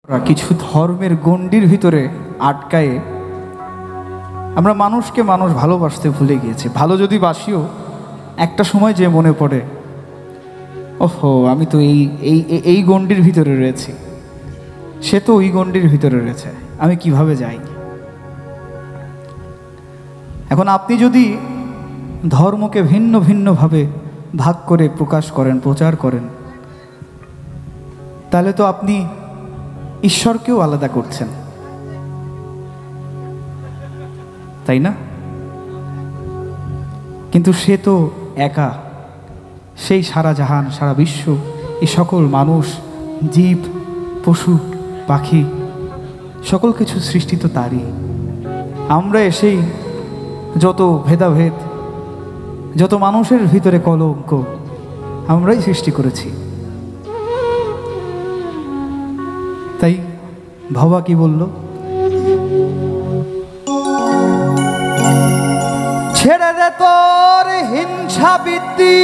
কিছু ধর্মের গণ্ডির ভিতরে আটকায়ে আমরা মানুষকে মানুষ ভালোবাসতে ভুলে গিয়েছি। ভালো যদি বাসিও একটা সময় যে মনে পড়ে, ওহো আমি তো এই গণ্ডির ভিতরে রয়েছি, সে তো ওই গণ্ডির ভিতরে রয়েছে, আমি কিভাবে যাই। এখন আপনি যদি ধর্মকে ভিন্ন ভিন্নভাবে ভাগ করে প্রকাশ করেন, প্রচার করেন, তাহলে তো আপনি ঈশ্বরকেও আলাদা করছেন, তাই না? কিন্তু সে তো একা, সেই সারা জাহান, সারা বিশ্ব, এই সকল মানুষ, জীব, পশু, পাখি, সকল কিছু সৃষ্টি তো তারই। আমরা এসেই যত ভেদাভেদ, যত মানুষের ভিতরে কলঙ্ক আমরাই সৃষ্টি করেছি। তাই ভবা কি বলল? ছেড়ে দে তোর হিংসা বৃত্তি,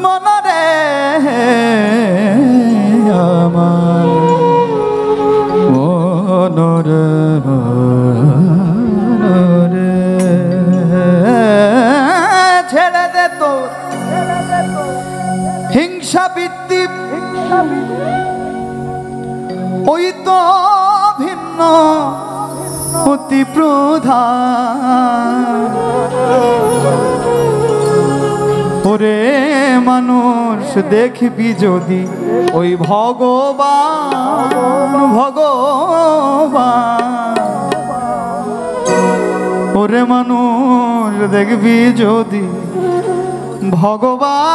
মনরে আমার মনরে ছেড়ে দে তোর হিংসা বৃত্তি, ওই তো ভিন্ন অতি প্রধান। ওরে মানুষ দেখবি যদি ওই ভগবান, ভগবান, ওরে মানুষ দেখবি যদি ভগবান।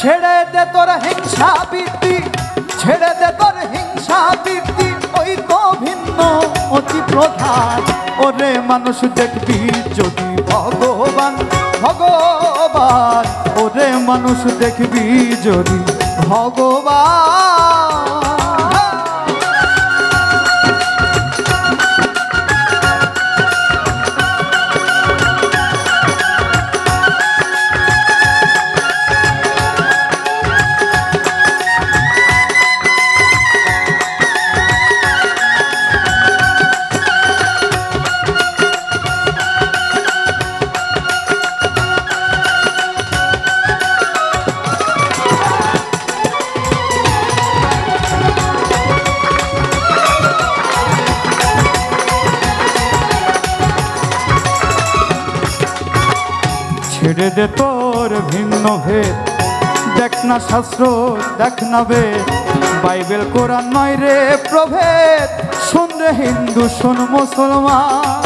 ছেড়ে দে তোর হিংসা বৃত্তি, ছেড়ে দে তোর হিংসা বৃত্তি, ওই তো ভিন্ন অতি প্রধান। ওরে মানুষ দেখবি যদি ভগবান, ভগবান, ওরে মানুষ দেখবি যদি ভগবান। ছেড়ে দে তোর ভিন্ন ভেদ, দেখ না শাস্ত্র, দেখ না বেদ, বাইবেল কোরআন নয় রে প্রভেদ। শোন রে হিন্দু, শোন মুসলমান,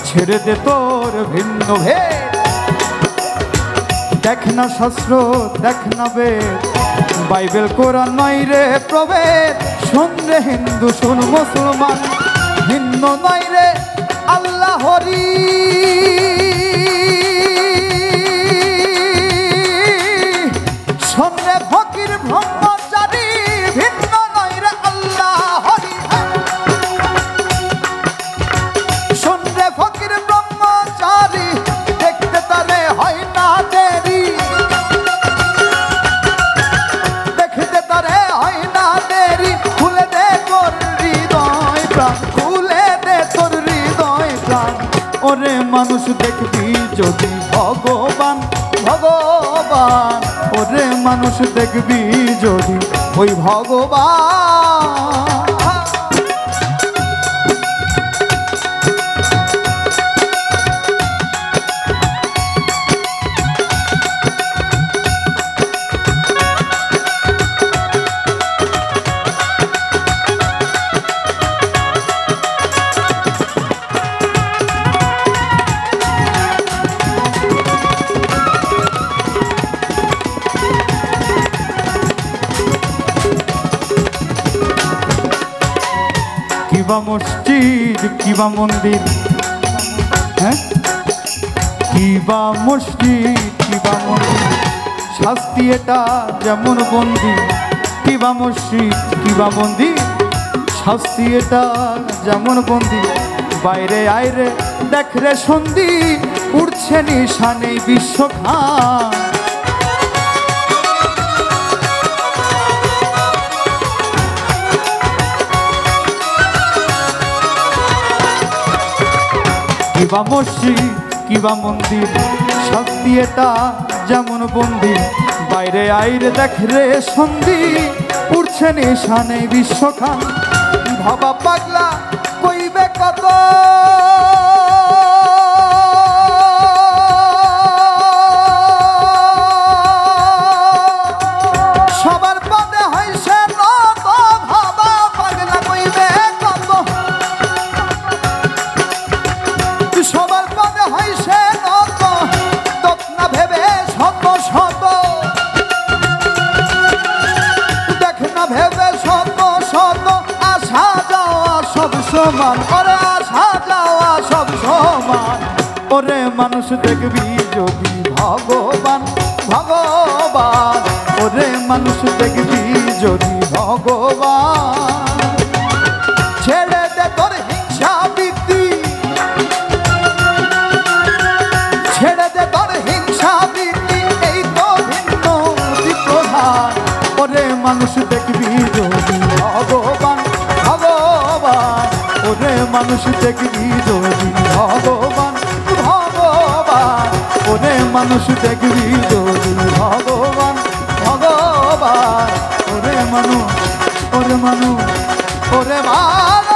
ছেড়ে দে তোর ভিন্ন ভেদ, দেখ না শাস্ত্র, দেখ না বেদ, বাইবেল কোরআন নয় রে প্রভেদ। শোন রে হিন্দু, শোন মুসলমান, ভিন্ন নয় রে আল্লাহ হরি। শোন রে ফকির ব্রহ্মচারী, ভিন্ন নয় রে আল্লাহ হরি। শোন রে ফকির ব্রহ্মচারী, দেখতে তারে হয় না দেরি, দেখতে তারে হয় না দেরি। খুলে দে তোর হৃদয় প্রাণ, খুলে দে তোর হৃদয় প্রাণ। ওরে মানুষ দেখবি যদি ভগবান, ভগবান, ওরে মানুষ দেখবি যদি ওই ভগবান। কিবা মসজিদ কিবা মন্দির, হ্যাঁ কিবা মসজিদ কিবা মন্দির, শাস্তি এটা যেমন বন্দি। কিবা মসজিদ কিবা মন্দির, শাস্তি এটা যেমন বন্দি। বাইরে আইরে দেখ রে সন্ধি, উঠছে নিশানে বিশ্বখান। কিবা মসজিদ কিবা মন্দির, শাস্তি এটা যেমন বন্দি। বাইরে আইরে দেখ রে সন্ধি, উঠছে নিশানে বিশ্বখান। ভাবা পাগলা কইবে কত, সবার পদে হইছে নত। ভাবা পাগলা কইবে কত, সবার পদে হইছে নত। তত না ভেবে শত শত, দেখ না ভেবে শত শত। আসা যাওয়া সব সমান, ওরে আসা যাওয়া সব সমান। ওরে মানুষ দেখবি যদি ভগবান ভগবান, ওরে মানুষ দেখবি যদি ভগবান। ছেড়ে দে তোর হিংসা বৃত্তি, ছেড়ে দে তোর হিংসা বৃত্তি, এই তো ভিন্ন প্রধান। ওরে মানুষ দেখবি যদি ভগবান ভগবান, ওরে মানুষ দেখবি যদি ভগবান ভগবান, ওরে মানুষ দেখবি যদি ভগবান ভগবান। ওরে মানুষ ওরে মানুষ ওরে মানুষ।